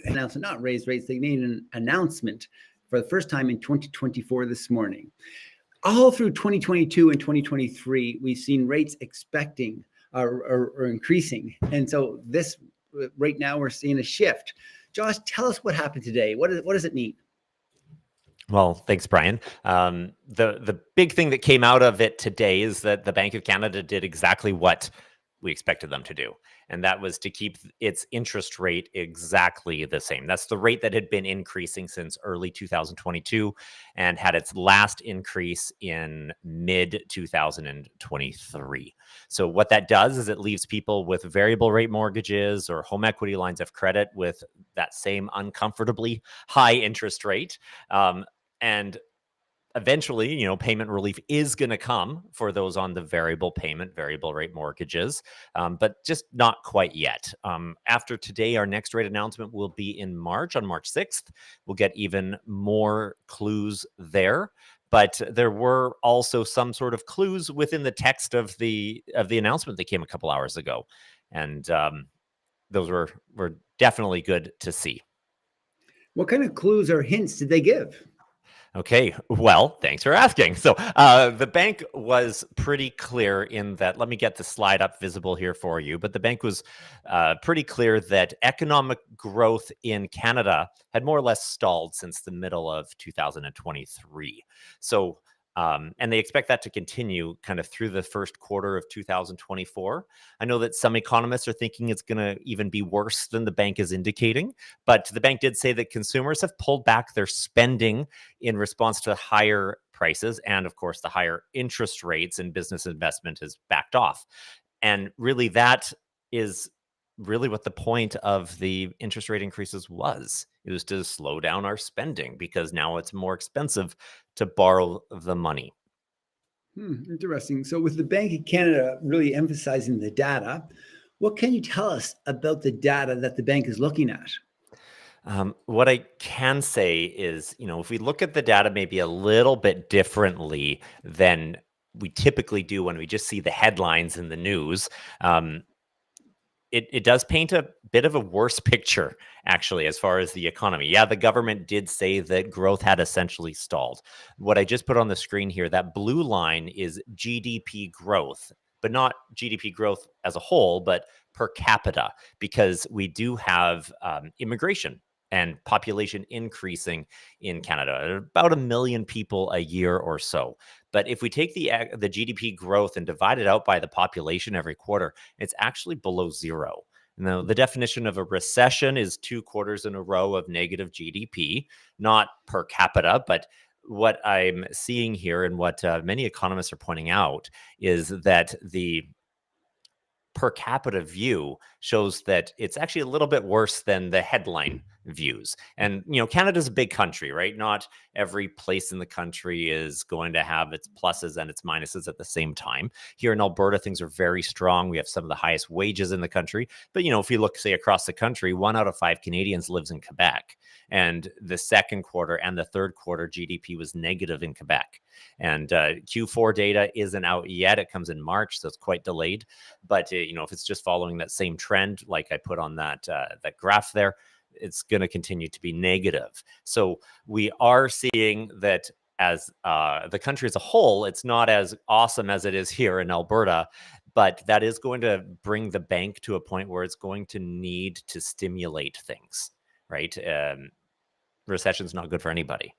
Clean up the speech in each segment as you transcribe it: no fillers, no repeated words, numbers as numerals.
announcement, not raise rates. They made an announcement for the first time in 2024 this morning. All through 2022 and 2023, we've seen rates expecting or increasing. And so this right now we're seeing a shift. Josh, tell us what happened today. What does it mean? Well, thanks, Bryon. The big thing that came out of it today is that the Bank of Canada did exactly what we expected them to do, and that was to keep its interest rate exactly the same. That's the rate that had been increasing since early 2022 and had its last increase in mid 2023. So what that does is it leaves people with variable rate mortgages or home equity lines of credit with that same uncomfortably high interest rate. And eventually, payment relief is going to come for those on the variable rate mortgages, but just not quite yet. After today, our next rate announcement will be in March, on March 6th. We'll get even more clues there. But there were also some sort of clues within the text of the announcement that came a couple hours ago. And those were definitely good to see. What kind of clues or hints did they give? Okay, well, thanks for asking. So the bank was pretty clear in that, let me get the slide up visible here for you, but the bank was pretty clear that economic growth in Canada had more or less stalled since the middle of 2023. So, and they expect that to continue kind of through the first quarter of 2024. I know that some economists are thinking it's going to even be worse than the bank is indicating, but the bank did say that consumers have pulled back their spending in response to higher prices and, of course, the higher interest rates, and business investment has backed off. And really, that is really what the point of the interest rate increases was. It was to slow down our spending because now it's more expensive to borrow the money. Interesting. So with the Bank of Canada really emphasizing the data, what can you tell us about the data that the bank is looking at? What I can say is, if we look at the data maybe a little bit differently than we typically do when we just see the headlines in the news, it does paint a bit of a worse picture, actually, as far as the economy. Yeah, the government did say that growth had essentially stalled. What I just put on the screen here, that blue line is GDP growth, but not GDP growth as a whole, but per capita, because we do have immigration and population increasing in Canada, about 1 million people a year or so. But if we take the GDP growth and divide it out by the population every quarter, it's actually below zero. Now, the definition of a recession is 2 quarters in a row of negative GDP, not per capita, but what I'm seeing here and what many economists are pointing out is that the per capita view shows that it's actually a little bit worse than the headline views. And, Canada's a big country, right? Not every place in the country is going to have its pluses and its minuses at the same time. Here in Alberta, things are very strong. We have some of the highest wages in the country. But, if you look, say, across the country, 1 out of 5 Canadians lives in Quebec. And the second quarter and the third quarter GDP was negative in Quebec. And Q4 data isn't out yet. It comes in March, so it's quite delayed. But, if it's just following that same trend, like I put on that graph there, it's going to continue to be negative. So we are seeing that as the country as a whole, it's not as awesome as it is here in Alberta, but that is going to bring the bank to a point where it's going to need to stimulate things, right? Recession's not good for anybody.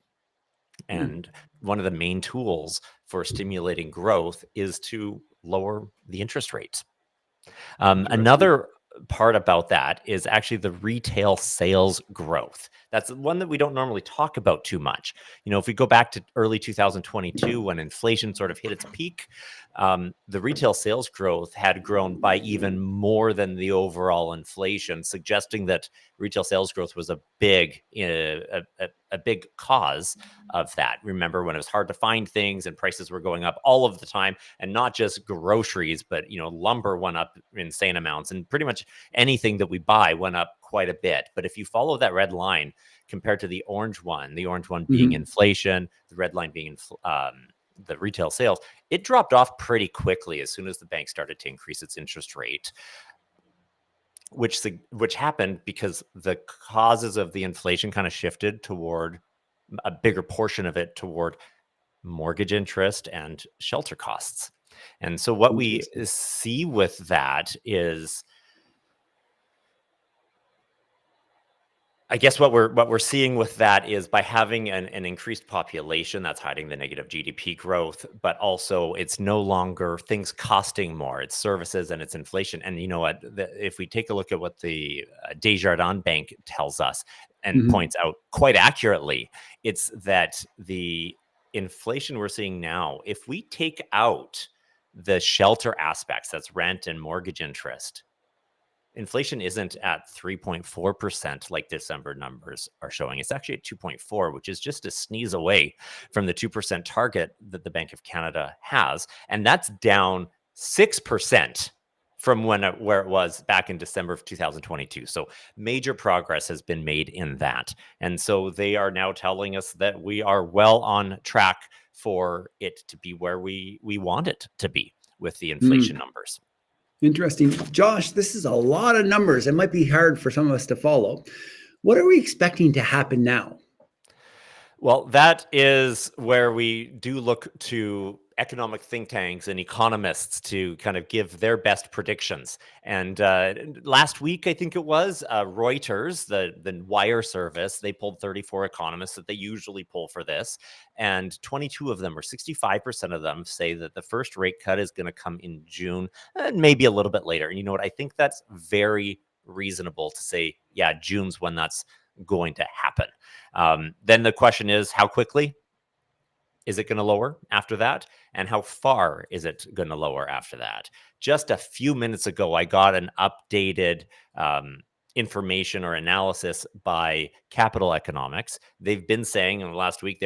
And one of the main tools for stimulating growth is to lower the interest rates. Another part about that is actually the retail sales growth. That's one that we don't normally talk about too much. If we go back to early 2022, when inflation sort of hit its peak, the retail sales growth had grown by even more than the overall inflation, suggesting that retail sales growth was a big cause of that. Remember when it was hard to find things and prices were going up all of the time, and not just groceries, but lumber went up insane amounts, and pretty much anything that we buy went up quite a bit. But if you follow that red line compared to the orange one being inflation, the red line being the retail sales, it dropped off pretty quickly as soon as the bank started to increase its interest rate. which happened because the causes of the inflation kind of shifted toward a bigger portion of it toward mortgage interest and shelter costs. And so what we see with that is, I guess what we're seeing with that is by having an increased population that's hiding the negative GDP growth, but also it's no longer things costing more. It's services and it's inflation. And you know what? If we take a look at what the Desjardins Bank tells us and points out quite accurately, it's that the inflation we're seeing now, if we take out the shelter aspects, that's rent and mortgage interest, inflation isn't at 3.4% like December numbers are showing. It's actually at 2.4, which is just a sneeze away from the 2% target that the Bank of Canada has. And that's down 6% from where it was back in December of 2022. So major progress has been made in that. And so they are now telling us that we are well on track for it to be where we want it to be with the inflation numbers. Interesting. Josh, this is a lot of numbers. It might be hard for some of us to follow. What are we expecting to happen now? Well, that is where we do look to economic think tanks and economists to kind of give their best predictions. And last week, I think it was, Reuters, the wire service, they pulled 34 economists that they usually pull for this. And 22 of them, or 65% of them, say that the first rate cut is going to come in June, and maybe a little bit later. And you know what? I think that's very reasonable to say, yeah, June's when that's going to happen. Then the question is, how quickly is it going to lower after that? And how far is it going to lower after that? Just a few minutes ago, I got an updated information or analysis by Capital Economics. They've been saying in the last week,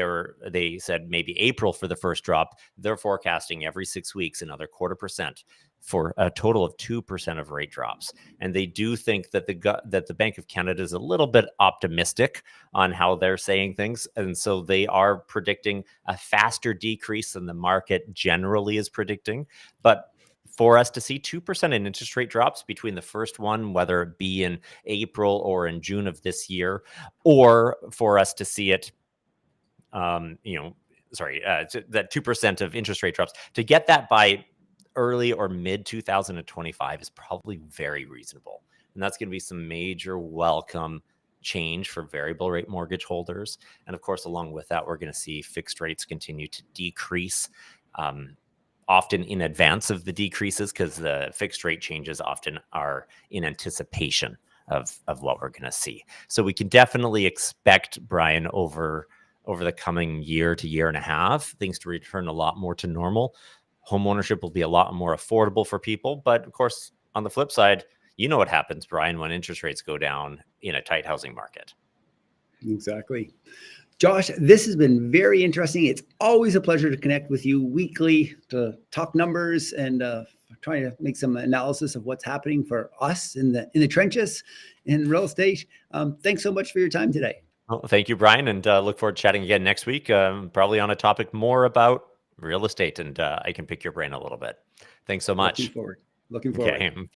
they said maybe April for the first drop. They're forecasting every 6 weeks another 0.25% for a total of 2% of rate drops. And they do think that the Bank of Canada is a little bit optimistic on how they're saying things. And so they are predicting a faster decrease than the market generally is predicting. But for us to see 2% in interest rate drops between the first one, whether it be in April or in June of this year, or for us to see it, that 2% of interest rate drops, to get that by early or mid 2025 is probably very reasonable. And that's going to be some major welcome change for variable rate mortgage holders. And of course, along with that, we're going to see fixed rates continue to decrease, often in advance of the decreases, because the fixed rate changes often are in anticipation of what we're going to see. So we can definitely expect, Bryon, over the coming year to year and a half, things to return a lot more to normal. Home ownership will be a lot more affordable for people. But of course, on the flip side, you know what happens, Bryon, when interest rates go down in a tight housing market. Exactly. Josh, this has been very interesting. It's always a pleasure to connect with you weekly to talk numbers and try to make some analysis of what's happening for us in the trenches in real estate. Thanks so much for your time today. Well, thank you, Bryon, and look forward to chatting again next week, probably on a topic more about real estate, and I can pick your brain a little bit. Thanks so much. Looking forward. Okay.